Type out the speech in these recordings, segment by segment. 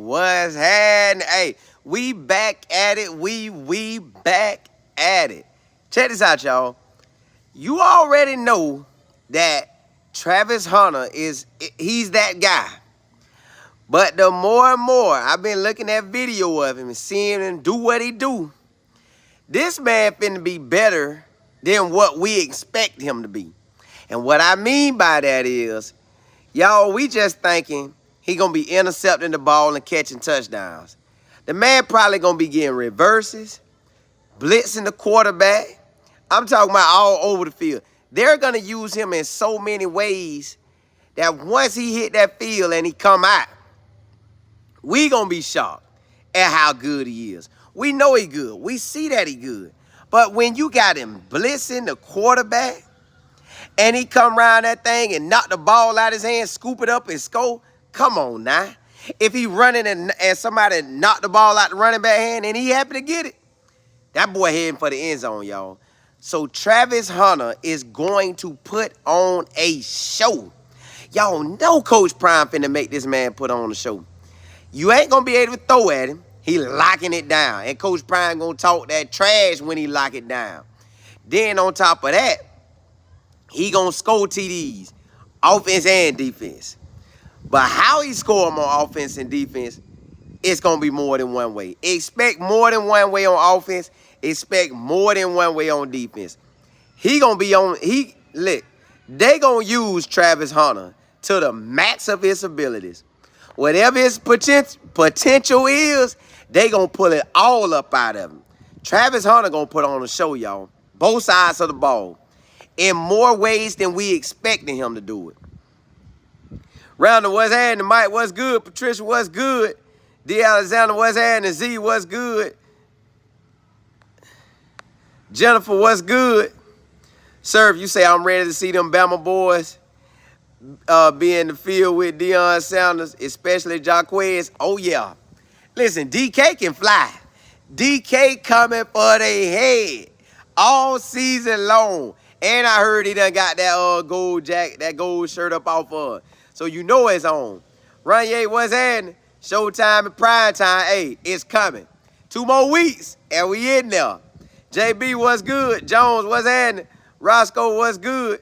what's happening? Hey, we back at it. We back at it. Check this out, y'all. You already know that Travis Hunter he's that guy. But the more and more I've been looking at video of him and seeing him do what he do, this man finna be better than what we expect him to be. And what I mean by that is, y'all, we just thinking he gonna be intercepting the ball and catching touchdowns. The man probably gonna be getting reverses, blitzing the quarterback. I'm talking about all over the field. They're gonna use him in so many ways that once he hit that field and he come out, we gonna be shocked at how good he is. We know he good. We see that he good. But when you got him blitzing the quarterback and he come around that thing and knock the ball out his hand, scoop it up and score, come on now. If he running and somebody knock the ball out the running back hand and he happy to get it, that boy heading for the end zone, y'all. So Travis Hunter is going to put on a show. Y'all know Coach Prime finna make this man put on a show. You ain't gonna be able to throw at him. He locking it down. And Coach Prime gonna talk that trash when he lock it down. Then on top of that, he gonna score TDs, offense and defense. But how he score them on offense and defense, it's gonna be more than one way. Expect more than one way on offense. Expect more than one way on defense. He gonna be on, look, they gonna use Travis Hunter to the max of his abilities. Whatever his potential is, they gonna pull it all up out of him. Travis Hunter gonna put on a show, y'all. Both sides of the ball. In more ways than we expecting him to do it. Rounder, what's happening? Mike, what's good? Patricia, what's good? D. Alexander, what's happening? Z, what's good? Jennifer, what's good? Sir, if you say I'm ready to see them Bama boys be in the field with Deion Sanders, especially Jaquez, oh yeah. Listen, DK can fly. DK coming for their head all season long. And I heard he done got that gold jacket, that gold shirt up off of. So you know it's on. Ranye, what's happening? Showtime and prime time. Hey, it's coming. 2 more weeks and we in there. JB, what's good? Jones, what's happening? Roscoe, what's good?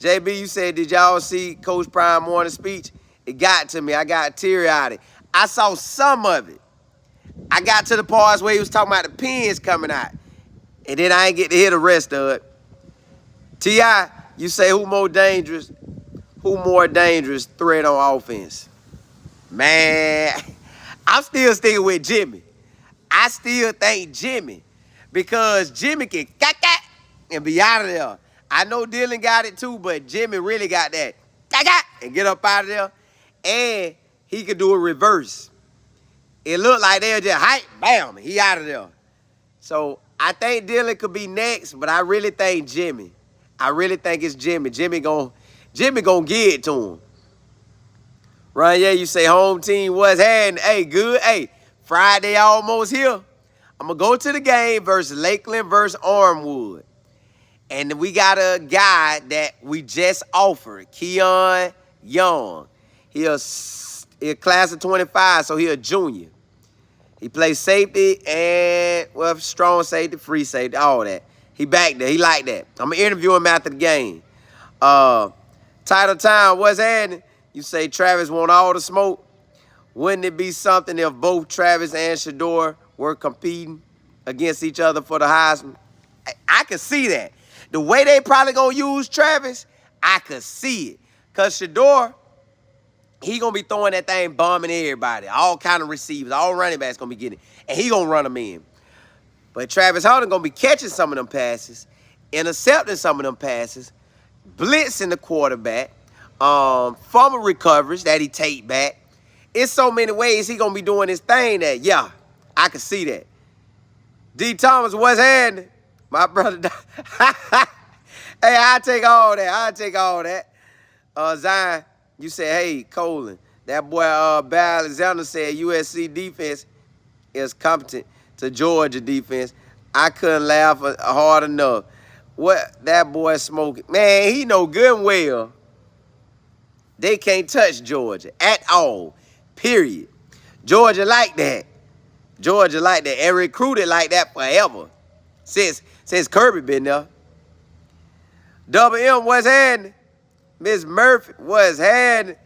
JB, you said, did y'all see Coach Prime morning speech? It got to me. I got teary-eyed. I saw some of it. I got to the parts where he was talking about the pins coming out. And then I ain't get to hear the rest of it. T.I., you say who more dangerous threat on offense? Man, I'm still sticking with Jimmy. I still think Jimmy. Because Jimmy can and be out of there. I know Dylan got it too, but Jimmy really got that and get up out of there. And he could do a reverse. It looked like they'll just hype, bam, he out of there. So I think Dylan could be next, but I really think Jimmy. I really think it's Jimmy. Jimmy gonna get it to him. Ryan, yeah, you say home team, what's happening? Hey, good. Hey, Friday almost here. I'm going to go to the game versus Lakeland versus Armwood. And we got a guy that we just offered, Keon Young. He a class of 25, so he a junior. He plays safety and, well, strong safety, free safety, all that. He back there. He like that. I'm going to interview him after the game. Title time, what's happening? You say Travis want all the smoke. Wouldn't it be something if both Travis and Shador were competing against each other for the Heisman? I could see that. The way they probably going to use Travis, I could see it. Because Shador, he going to be throwing that thing, bombing everybody. All kind of receivers, all running backs going to be getting it. And he going to run them in. But Travis Hunter going to be catching some of them passes, intercepting some of them passes, blitzing the quarterback, fumble recoveries that he take back. It's so many ways he going to be doing his thing that, yeah, I can see that. D. Thomas, what's happening? My brother. Hey, I'll take all that. Zion, you said, hey, Colin, that boy Bear Alexander said USC defense is competent to Georgia defense. I couldn't laugh hard enough. What that boy smoking. Man, he know good and well they can't touch Georgia at all, period. Georgia like that. Georgia like that. And recruited like that forever. Since Kirby been there. Double M, what's happening? Miss Murphy, what's happening?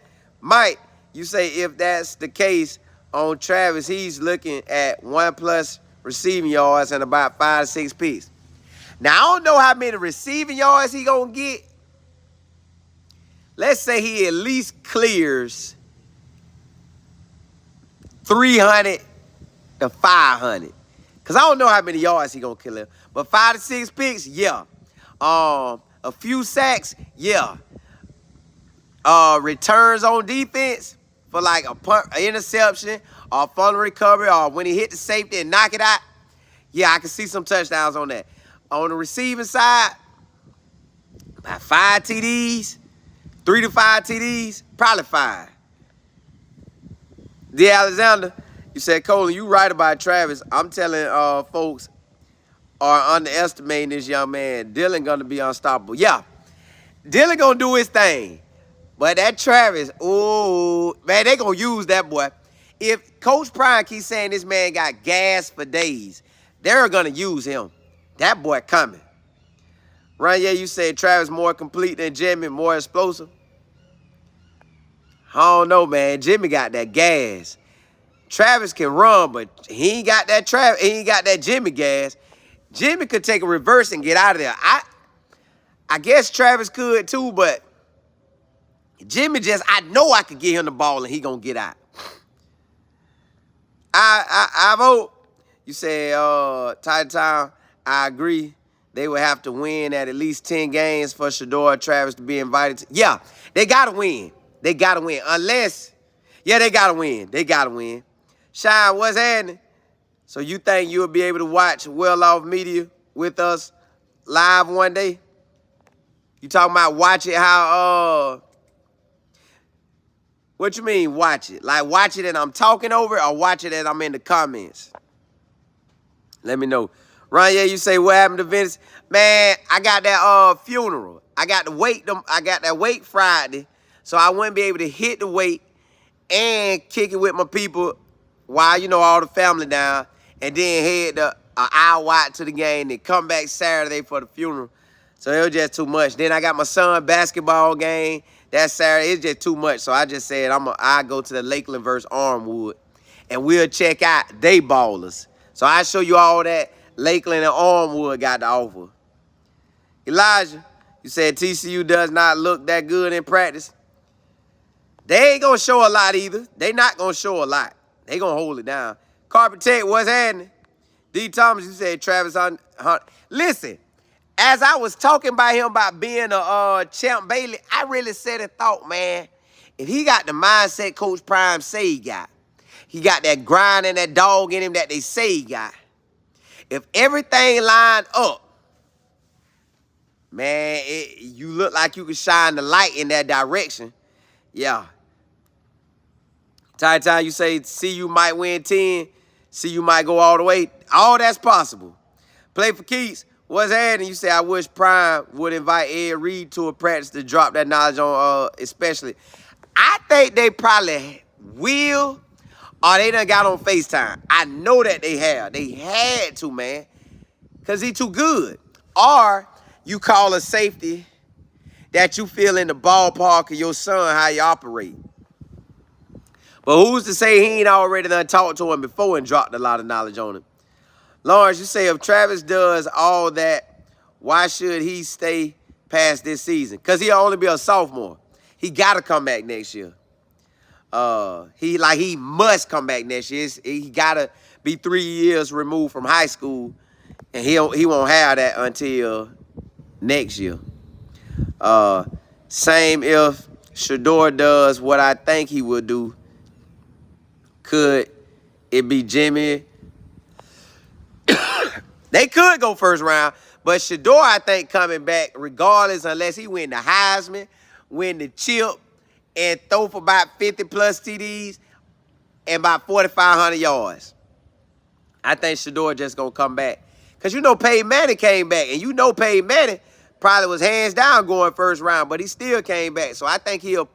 Mike, you say if that's the case on Travis, he's looking at 1+ receiving yards and about 5 to 6 picks. Now, I don't know how many receiving yards he gonna get. Let's say he at least clears 300 to 500. Because I don't know how many yards he gonna kill him. But 5 to 6 picks, yeah. A few sacks, yeah. Returns on defense for like a punt, an interception, or a fumble recovery, or when he hit the safety and knock it out. Yeah, I can see some touchdowns on that. On the receiving side, about 5 TDs, 3 to 5 TDs, probably 5. D. Alexander, you said, Colin, you right about Travis. I'm telling folks are underestimating this young man. Dylan gonna be unstoppable. Yeah, Dylan gonna do his thing. But that Travis, ooh, man, they gonna use that boy. If Coach Prime keeps saying this man got gas for days, they're gonna use him. That boy coming. Ranye, you said Travis more complete than Jimmy, more explosive. I don't know, man. Jimmy got that gas. Travis can run, but he ain't got that he ain't got that Jimmy gas. Jimmy could take a reverse and get out of there. I guess Travis could too, but Jimmy I know I could get him the ball and he gonna get out. I vote. You say, Titan Town, I agree. They would have to win at least 10 games for Shador or Travis to be invited to. Yeah, they gotta win. They gotta win. Unless, yeah, they gotta win. They gotta win. Shine, what's happening? So you think you'll be able to watch Well Off Media with us live one day? You talking about watch it how, what you mean watch it? Like watch it and I'm talking over it, or watch it and I'm in the comments? Let me know. Ranye, you say what happened to Vince? Man, I got that funeral. I got that weight Friday, so I wouldn't be able to hit the weight and kick it with my people while, you know, all the family down, and then head an hour out to the game and come back Saturday for the funeral. So it was just too much. Then I got my son basketball game that Saturday. It's just too much. So I just said I go to the Lakeland versus Armwood, and we'll check out they ballers. So I show you all that Lakeland and Armwood got to offer. Elijah, you said TCU does not look that good in practice. They ain't going to show a lot either. They not going to show a lot. They going to hold it down. Carpet Tech, what's happening? D. Thomas, you said Travis Hunter. Listen, as I was talking about him about being a Champ Bailey, I really said and thought, man, if he got the mindset Coach Prime say he got that grind and that dog in him that they say he got. If everything lined up, man, you look like you could shine the light in that direction. Yeah. Ty, you say, see you might win 10, see you might go all the way. All that's possible. Play for keeps. What's happening? You say, I wish Prime would invite Ed Reed to a practice to drop that knowledge on, especially. I think they probably will, or they done got on FaceTime. I know that they have. They had to, man, because he too good. Or you call a safety that you feel in the ballpark of your son how you operate. But who's to say he ain't already done talked to him before and dropped a lot of knowledge on him? Lawrence, you say if Travis does all that, why should he stay past this season? Because he'll only be a sophomore. He got to come back next year. He must come back next year. He got to be 3 years removed from high school, and he won't have that until next year. Same if Shador does what I think he will do. Could it be Jimmy? They could go first round, but Shador, I think, coming back regardless, unless he win the Heisman, win the chip, and throw for about 50-plus TDs and about 4,500 yards. I think Shador just going to come back. Because you know Peyton Manning came back, and you know Peyton Manning probably was hands down going first round, but he still came back. So I think he'll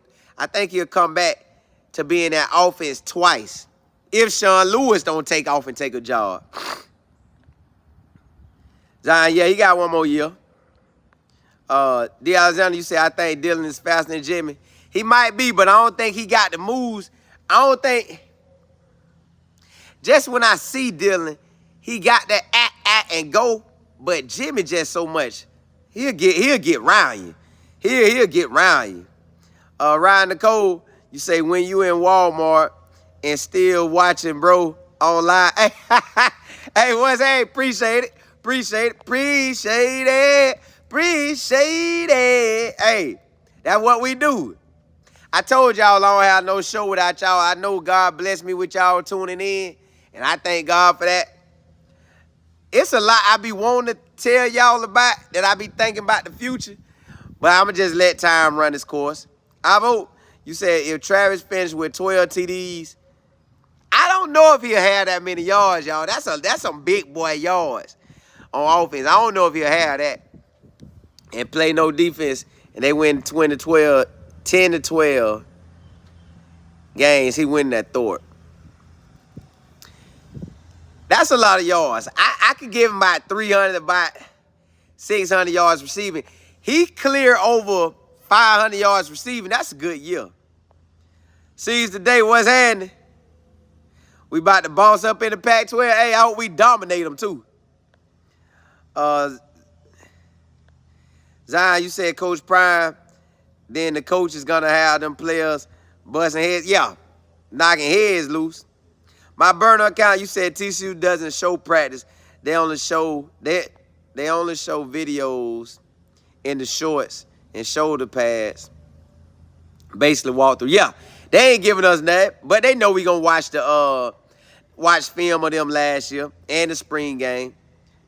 come back to be in that offense twice. if Sean Lewis don't take off and take a job. Zion, yeah, he got one more year. Deion, you say, I think Dylan is faster than Jimmy. He might be, but I don't think he got the moves. I don't think. Just when I see Dylan, he got that and go, but Jimmy just so much. He'll get round you. He'll get round you. Ryan Nicole, you say when you in Walmart and still watching, bro, online. Hey, what's hey? Appreciate it. Appreciate it. Hey, that's what we do. I told y'all I don't have no show without y'all. I know God blessed me with y'all tuning in, and I thank God for that. It's a lot I be wanting to tell y'all about that I be thinking about the future, but I'm going to just let time run its course. I vote. You said if Travis finished with 12 TDs, I don't know if he'll have that many yards, y'all. That's some big boy yards on offense. I don't know if he'll have that and play no defense, and they win 10-12 games. He win that Thorpe. That's a lot of yards. I could give him about 300, about 600 yards receiving. He cleared over 500 yards receiving. That's a good year. Seize the day. What's happening? We about to boss up in the Pac-12. Hey, I hope we dominate them too. Zion, you said Coach Prime, then the coach is going to have them players busting heads. Yeah, knocking heads loose. My burner account, you said TCU doesn't show practice. They only show videos in the shorts and shoulder pads. Basically walk through. Yeah, they ain't giving us that, but they know we gonna watch the watch film of them last year and the spring game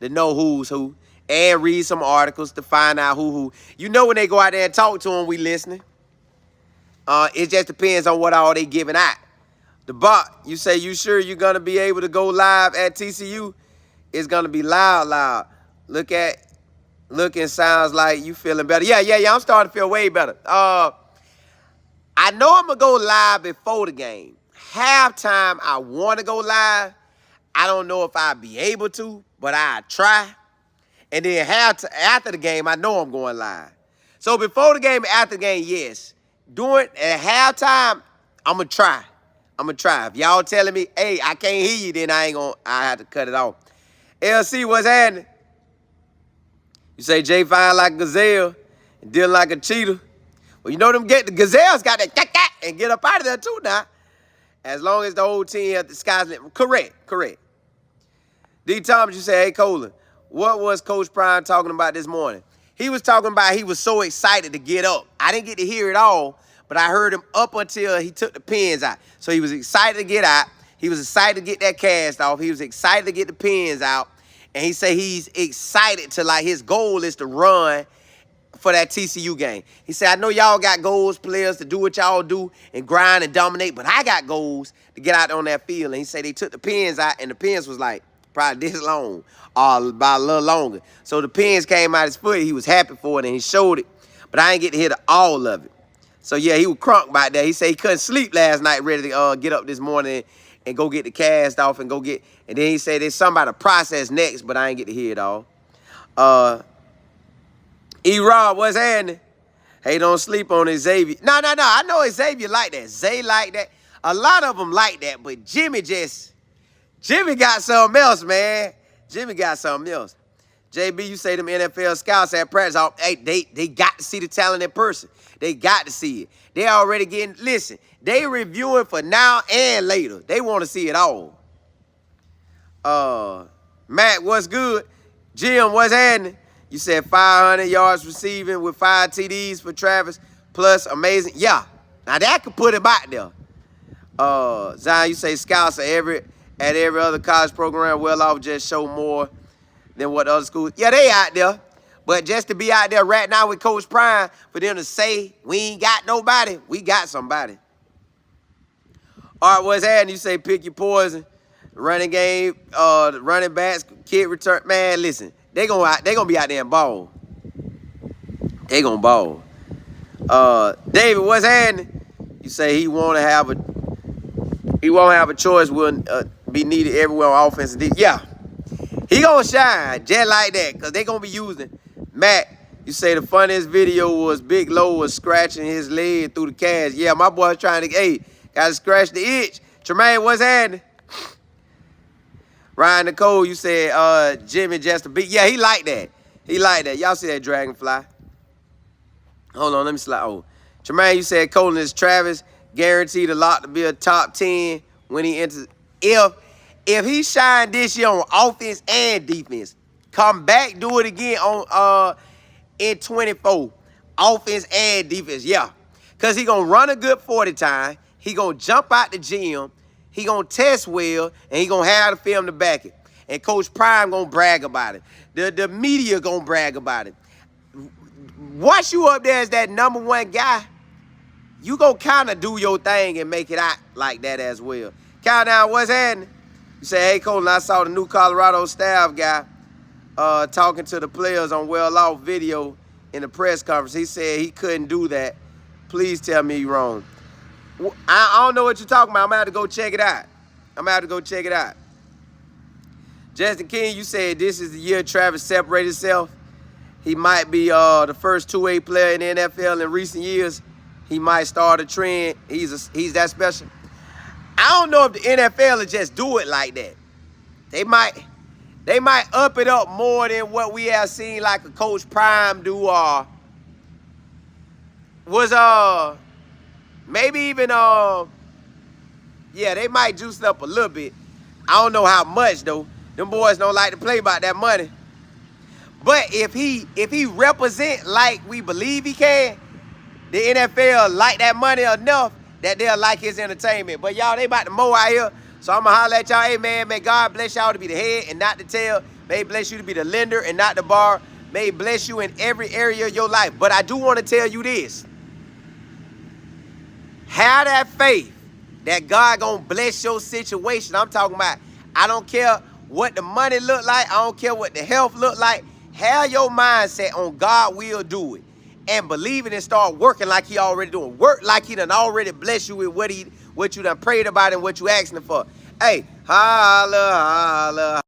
to know who's who and read some articles to find out who. You know when they go out there and talk to them, we listening. It just depends on what all they giving out. The bot, you say you sure you're going to be able to go live at TCU? It's going to be loud. Looking sounds like you feeling better. Yeah, I'm starting to feel way better. I know I'm going to go live before the game. Halftime, I want to go live. I don't know if I'll be able to, but I'll try. And then after the game, I know I'm going live. So before the game and after the game, yes. During at halftime, I'm going to try. If y'all telling me, hey, I can't hear you, then I have to cut it off. LC, what's happening? You say Jay fine like a gazelle and deal like a cheetah. Well, you know the gazelles got that and get up out of there too now. As long as the whole team has the sky's limit. Correct. D. Thomas, you say, hey, Colin, what was Coach Prime talking about this morning? He was talking about he was so excited to get up. I didn't get to hear it all, but I heard him up until he took the pins out. So he was excited to get out. He was excited to get that cast off. He was excited to get the pins out. And he said he's excited to, like, his goal is to run for that TCU game. He said, I know y'all got goals, players, to do what y'all do and grind and dominate, but I got goals to get out on that field. And he said they took the pins out, and the pins was like probably this long, or about a little longer. So the pins came out his foot. He was happy for it, and he showed it. But I didn't get to hear all of it. So, yeah, he was crunk about that. He said he couldn't sleep last night, ready to get up this morning and go get the cast off and go get. And then he said there's something about to process next, but I ain't get to hear it all. E-Rob, what's happening? Hey, don't sleep on Xavier. No. I know Xavier like that. Zay like that. A lot of them like that, but Jimmy got something else, man. Jimmy got something else. JB, you say them NFL scouts at practice, hey, they got to see the talent in person. They got to see it. They already getting, listen, they reviewing for now and later. They want to see it all. Matt, what's good? Jim, what's happening? You said 500 yards receiving with 5 TDs for Travis, plus amazing. Yeah, now that could put him out there. Zion, you say scouts at every other college program well off just show more than what other schools. Yeah, they out there. But just to be out there right now with Coach Prime, for them to say we ain't got nobody, we got somebody. All right, what's happening? You say pick your poison. Running game, running backs, kid return. Man, listen, they gonna be out there and ball. They gonna ball. David, what's happening? You say he want to have He won't have a choice. Will be needed everywhere on offense and defense. Yeah, he gonna shine just like that because they gonna be using. Matt, you say the funniest video was Big Low was scratching his leg through the cast. Yeah, my boy's trying to, hey, gotta scratch the itch. Tremaine, what's happening? Ryan Nicole, you said Jimmy just a beat. Yeah, he like that. He like that. Y'all see that dragonfly? Hold on, let me slide. Oh, Tremaine, you said Colin is Travis guaranteed a lot to be a top 10 when he enters. If he shine this year on offense and defense, come back, do it again on in 24. Offense and defense, yeah. Because he going to run a good 40 time. He going to jump out the gym. He going to test well, and he going to have the film to back it. And Coach Prime going to brag about it. The media going to brag about it. Once you up there as that #1 guy, you go kind of do your thing and make it out like that as well. Countdown, what's happening? You say, hey, Colin, I saw the new Colorado staff guy talking to the players on Well Off video in the press conference. He said he couldn't do that. Please tell me you're wrong. I don't know what you're talking about. I'm going to have to go check it out. Justin King, you said this is the year Travis separated himself. He might be the first two-way player in the NFL in recent years. He might start a trend. He's that special. I don't know if the NFL will just do it like that. They might up it up more than what we have seen like a Coach Prime do or was maybe even yeah, they might juice it up a little bit. I don't know how much though. Them boys don't like to play about that money. But if he represent like we believe he can, the NFL like that money enough that they'll like his entertainment. But y'all, they about to mow out here. So I'm going to holler at y'all. Hey, man, may God bless y'all to be the head and not the tail. May he bless you to be the lender and not the borrower. May he bless you in every area of your life. But I do want to tell you this. Have that faith that God going to bless your situation. I'm talking about, I don't care what the money look like. I don't care what the health look like. Have your mindset on God will do it. And believe it and start working like he already doing. Work like he done already blessed you with what you done prayed about and what you asking for. Hey, holla, holla.